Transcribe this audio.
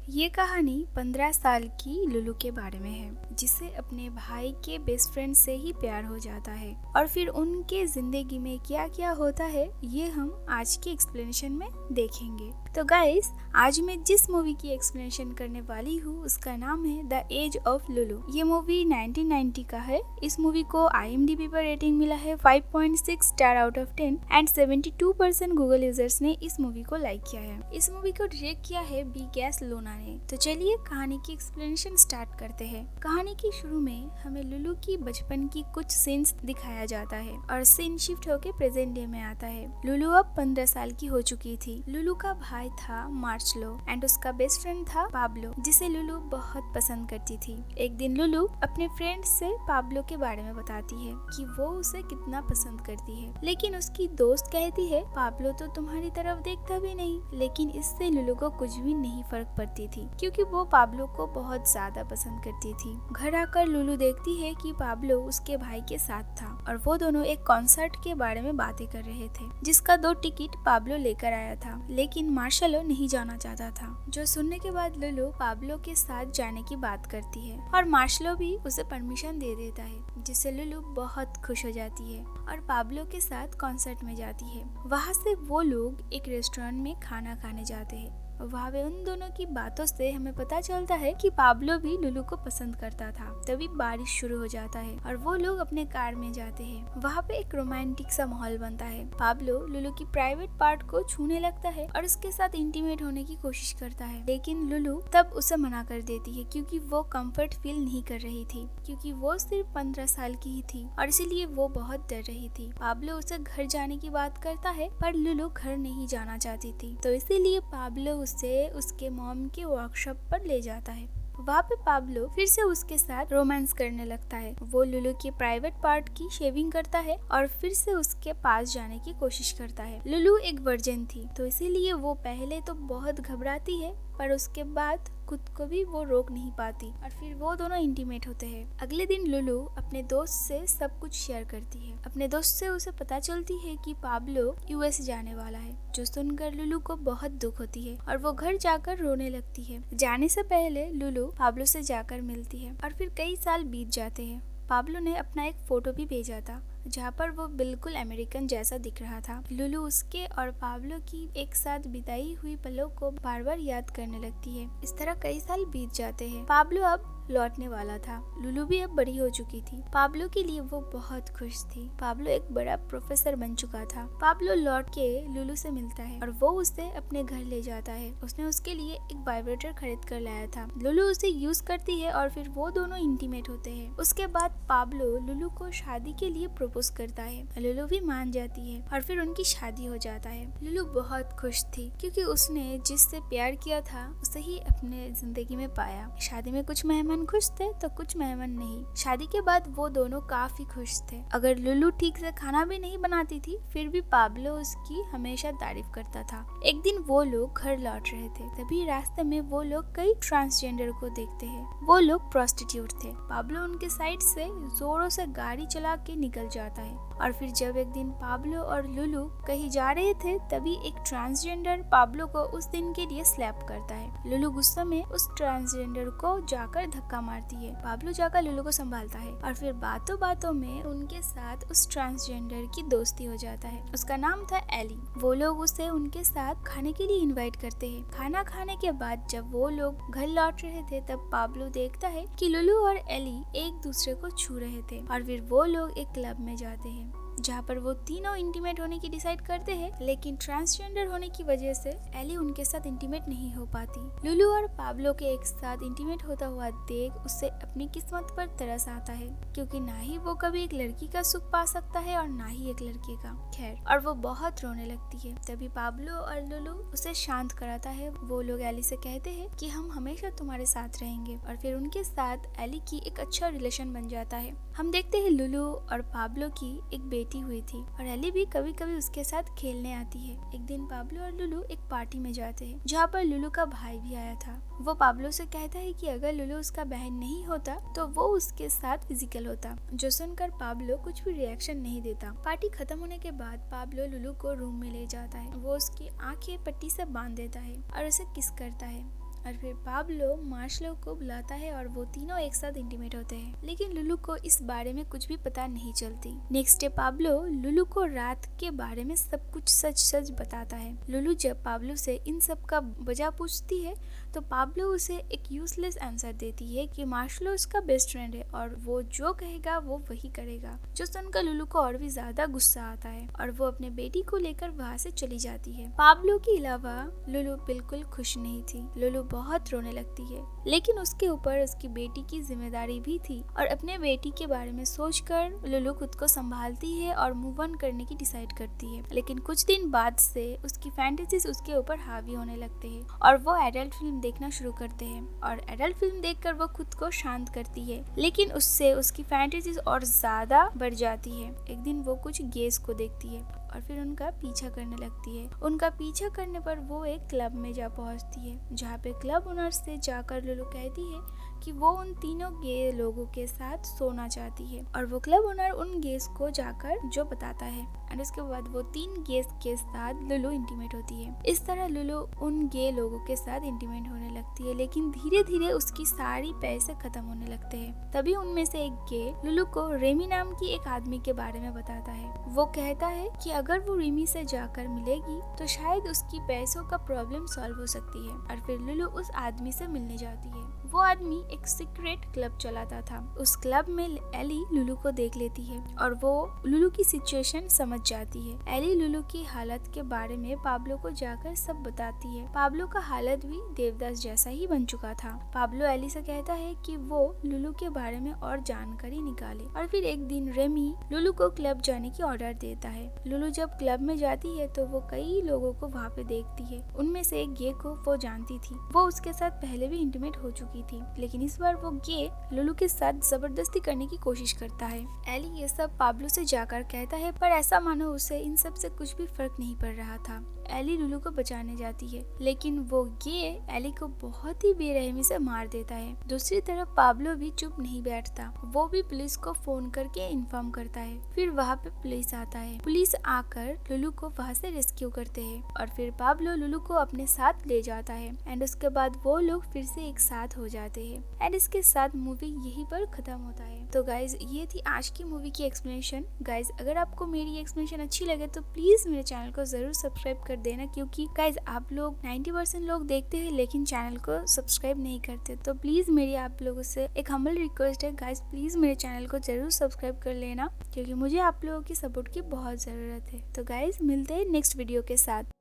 ये कहानी 15 साल की लुलू के बारे में है, जिसे अपने भाई के बेस्ट फ्रेंड से ही प्यार हो जाता है और फिर उनके जिंदगी में क्या क्या होता है ये हम आज के एक्सप्लेनेशन में देखेंगे। तो गाइस, आज मैं जिस मूवी की एक्सप्लेनेशन करने वाली हूँ उसका नाम है द एज ऑफ लुलू। ये मूवी 1990 का है। इस मूवी को IMDb पर रेटिंग मिला है 5.6 star out of 10 and 72% Google users ने इस मूवी को लाइक किया है। इस मूवी को डायरेक्ट किया है BKS लोना ने। तो चलिए कहानी की एक्सप्लेनेशन स्टार्ट करते हैं। कहानी के शुरू में हमें लुलू की बचपन की कुछ सीन्स दिखाया जाता है और सीन शिफ्ट होके प्रेजेंट डे में आता है। लुलू अब 15 साल की हो चुकी थी। लुलू का भाई था मार्शलो एंड उसका बेस्ट फ्रेंड था पाब्लो, जिसे लुलू बहुत पसंद करती थी। एक दिन लुलू अपने फ्रेंड से पाब्लो के बारे में बताती है कि वो उसे कितना पसंद करती है, लेकिन उसकी दोस्त कहती है पाब्लो तो तुम्हारी तरफ देखता भी नहीं। लेकिन इससे लुलू को कुछ भी नहीं फर्क पड़ती थी, क्योंकि वो पाब्लो को बहुत ज्यादा पसंद करती थी। घर आकर लुलू देखती है कि पाब्लो उसके भाई के साथ था और वो दोनों एक कॉन्सर्ट के बारे में बातें कर रहे थे, जिसका 2 टिकट पाब्लो लेकर आया था, लेकिन मार्शलो नहीं जाना चाहता था। जो सुनने के बाद लुलू पाब्लो के साथ जाने की बात करती है और मार्शलो भी उसे परमिशन दे देता है, जिससे लुलू बहुत खुश हो जाती है और पाब्लो के साथ कॉन्सर्ट में जाती है। वहाँ से वो लोग एक रेस्टोरेंट में खाना खाने जाते हैं। वहाँ पे उन दोनों की बातों से हमें पता चलता है कि पाब्लो भी लुलू को पसंद करता था। तभी बारिश शुरू हो जाता है और वो लोग अपने कार में जाते हैं। वहाँ पे एक रोमांटिक सा माहौल बनता है। पाब्लो लुलू की प्राइवेट पार्ट को छूने लगता है और उसके साथ इंटीमेट होने की कोशिश करता है, लेकिन लुलू तब उसे मना कर देती है, क्योंकि वो कंफर्ट फील नहीं कर रही थी, क्योंकि वो सिर्फ 15 साल की ही थी और इसीलिए वो बहुत डर रही थी। पाब्लो उसे घर जाने की बात करता है, पर लुलू घर नहीं जाना चाहती थी, तो इसीलिए पाब्लो उसे उसके मॉम के वर्कशॉप पर ले जाता है। वहाँ पे पाब्लो फिर से उसके साथ रोमांस करने लगता है। वो लुलू की प्राइवेट पार्ट की शेविंग करता है और फिर से उसके पास जाने की कोशिश करता है। लुलू एक वर्जिन थी, तो इसीलिए वो पहले तो बहुत घबराती है, पर उसके बाद खुद को भी वो रोक नहीं पाती और फिर वो दोनों इंटीमेट होते हैं। अगले दिन लुलू अपने दोस्त से सब कुछ शेयर करती है। अपने दोस्त से उसे पता चलती है कि पाब्लो US जाने वाला है, जो सुनकर लुलू को बहुत दुख होती है और वो घर जाकर रोने लगती है। जाने से पहले लुलू पाब्लो से जाकर मिलती है और फिर कई साल बीत जाते हैं। पाब्लो ने अपना एक फोटो भी भेजा था, जहाँ पर वो बिल्कुल अमेरिकन जैसा दिख रहा था। लुलू उसके और पाब्लो की एक साथ बिताई हुई पलों को बार बार याद करने लगती है। इस तरह कई साल बीत जाते हैं। पाब्लो अब लौटने वाला था। लुलू भी अब बड़ी हो चुकी थी। पाब्लो के लिए वो बहुत खुश थी। पाब्लो एक बड़ा प्रोफेसर बन चुका था। पाब्लो लौट के लुलू से मिलता है और वो उसे अपने घर ले जाता है। उसने उसके लिए एक वाइब्रेटर खरीद कर लाया था। लुलू उसे यूज करती है और फिर वो दोनों इंटीमेट होते हैं। उसके बाद पाब्लो लुलू को शादी के लिए प्रपोज करता है। लुलू भी मान जाती है और फिर उनकी शादी हो जाता है। लुलू बहुत खुश थी, क्योंकि उसने जिससे प्यार किया था उसे ही अपने जिंदगी में पाया। शादी में कुछ मेहमान खुश थे तो कुछ मेहमान नहीं। शादी के बाद वो दोनों काफी खुश थे। अगर लुलू ठीक से खाना भी नहीं बनाती थी, फिर भी पाब्लो उसकी हमेशा तारीफ करता था। एक दिन वो लोग घर लौट रहे थे, तभी रास्ते में वो लोग कई ट्रांसजेंडर को देखते हैं। वो लोग प्रोस्टिट्यूट थे। पाब्लो उनके साइड से जोरों से गाड़ी चला के निकल जाता है और फिर जब एक दिन पाब्लो और लुलू कहीं जा रहे थे, तभी एक ट्रांसजेंडर पाब्लो को उस दिन के लिए स्लैप करता है। लुलू गुस्से में उस ट्रांसजेंडर को जाकर धक्का मारती है। पाब्लो जाकर लुलू को संभालता है और फिर बातों बातों में उनके साथ उस ट्रांसजेंडर की दोस्ती हो जाता है। उसका नाम था एली। वो लोग उसे उनके साथ खाने के लिए इनवाइट करते हैं। खाना खाने के बाद जब वो लोग घर लौट रहे थे, तब पाब्लो देखता है कि लुलू और एली एक दूसरे को छू रहे थे और फिर वो लोग एक क्लब में जाते हैं, जहाँ पर वो तीनों इंटीमेट होने की डिसाइड करते हैं, लेकिन ट्रांसजेंडर होने की वजह से एली उनके साथ इंटीमेट नहीं हो पाती। लुलू और पाब्लो के एक साथ इंटीमेट होता हुआ देख उसे अपनी किस्मत पर तरस आता है, क्योंकि ना ही वो कभी एक लड़की का सुख पा सकता है और ना ही एक लड़के का। खैर, और वो बहुत रोने लगती है। तभी पाब्लो और लुलू उसे शांत कराता है। वो लोग एली से कहते हैं कि हम हमेशा तुम्हारे साथ रहेंगे और फिर उनके साथ एली की एक अच्छा रिलेशन बन जाता है। हम देखते हैं लुलू और पाब्लो की एक बेटी हुई थी और एली भी कभी कभी उसके साथ खेलने आती है। एक दिन पाब्लो और लुलू एक पार्टी में जाते हैं, जहाँ पर लुलू का भाई भी आया था। वो पाब्लो से कहता है कि अगर लुलू उसका बहन नहीं होता तो वो उसके साथ फिजिकल होता, जो सुनकर पाब्लो कुछ भी रिएक्शन नहीं देता। पार्टी खत्म होने के बाद पाब्लो लुलू को रूम में ले जाता है। वो उसकी आंखें पट्टी से बांध देता है और उसे किस करता है। और फिर पाब्लो मार्शलो को बुलाता है और वो तीनों एक साथ इंटीमेट होते हैं, लेकिन लुलू को इस बारे में कुछ भी पता नहीं चलती। नेक्स्ट डे पाब्लो लुलू को रात के बारे में सब कुछ सच सच बताता है। लुलू जब पाब्लो से इन सब का वजह पूछती है तो पाब्लो उसे एक यूजलेस आंसर देती है कि मार्शलो उसका बेस्ट फ्रेंड है और वो जो कहेगा वो वही करेगा, जो सुनकर लुलू को और भी ज्यादा गुस्सा आता है और वो अपने बेटी को लेकर वहाँ से चली जाती है। पाब्लो के अलावा लुलू बिल्कुल खुश नहीं थी। लुलू बहुत रोने लगती है, लेकिन उसके ऊपर उसकी बेटी की जिम्मेदारी भी थी और अपने बेटी के बारे में सोचकर लुलू खुद को संभालती है और मूव ऑन करने की डिसाइड करती है। लेकिन कुछ दिन बाद से उसकी फैंटेसीज उसके ऊपर हावी होने लगते हैं और वो एडल्ट फिल्म देखना शुरू करते हैं और एडल्ट फिल्म देखकर वो खुद को शांत करती है, लेकिन उससे उसकी फैंटेसीज और ज्यादा बढ़ जाती है। एक दिन वो कुछ गेस को देखती है और फिर उनका पीछा करने लगती है। उनका पीछा करने पर वो एक क्लब में जा पहुंचती है, जहाँ पे क्लब ओनर से जाकर लुलू कहती है कि वो उन तीनों गे लोगों के साथ सोना चाहती है और वो क्लब ओनर उन गेस को जाकर जो बताता है और उसके बाद वो 3 गेस के साथ लुलू इंटीमेट होती है। इस तरह लुलू उन गे लोगों के साथ इंटीमेट होने लगती है, लेकिन धीरे धीरे उसकी सारी पैसे खत्म होने लगते हैं। तभी उनमें से एक गे लुलू को रेमी नाम की एक आदमी के बारे में बताता है। वो कहता है कि अगर वो रेमी से जाकर मिलेगी तो शायद उसकी पैसों का प्रॉब्लम सॉल्व हो सकती है और फिर लुलू उस आदमी से मिलने जाती है। वो आदमी एक सीक्रेट क्लब चलाता था। उस क्लब में एली लुलू को देख लेती है और वो लुलू की सिचुएशन समझ जाती है। एली लुलू की हालत के बारे में पाब्लो को जाकर सब बताती है। पाब्लो का हालत भी देवदास जैसा ही बन चुका था। पाब्लो एली से कहता है कि वो लुलू के बारे में और जानकारी निकाले और फिर एक दिन रेमी लुलू को क्लब जाने की ऑर्डर देता है। लुलू जब क्लब में जाती है तो वो कई लोगों को वहाँ पे देखती है। उनमें से एक गे को वो जानती थी। वो उसके साथ पहले भी इंटीमेट हो चुकी थी, लेकिन इस बार वो गे लुलू के साथ जबरदस्ती करने की कोशिश करता है। एली ये सब पाब्लो से जाकर कहता है, पर ऐसा मानो उसे इन सब से कुछ भी फर्क नहीं पड़ रहा था। एली लुलू को बचाने जाती है, लेकिन वो गे एली को बहुत ही बेरहमी से मार देता है। दूसरी तरफ पाब्लो भी चुप नहीं बैठता। वो भी पुलिस को फोन करके इन्फॉर्म करता है। फिर वहाँ पे पुलिस आता है। पुलिस आकर लुलू को वहाँ से रेस्क्यू करते हैं और फिर पाब्लो लुलू को अपने साथ ले जाता है एंड उसके बाद वो लोग फिर से एक साथ हो जाते हैं एंड इसके साथ मूवी यहीं पर खत्म होता है। तो गाइज ये थी आज की मूवी की एक्सप्लेनेशन। गाइज अगर आपको मेरी एक्सप्लेनेशन अच्छी लगे तो प्लीज मेरे चैनल को जरूर सब्सक्राइब कर देना, क्योंकि गाइज आप लोग 90% लोग देखते हैं लेकिन चैनल को सब्सक्राइब नहीं करते। तो प्लीज मेरी आप लोगों से एक हम्बल रिक्वेस्ट है, गाइज प्लीज मेरे चैनल को जरूर सब्सक्राइब कर लेना, क्योंकि मुझे आप लोगों की सपोर्ट की बहुत जरूरत है। तो गाइज मिलते हैं नेक्स्ट वीडियो के साथ।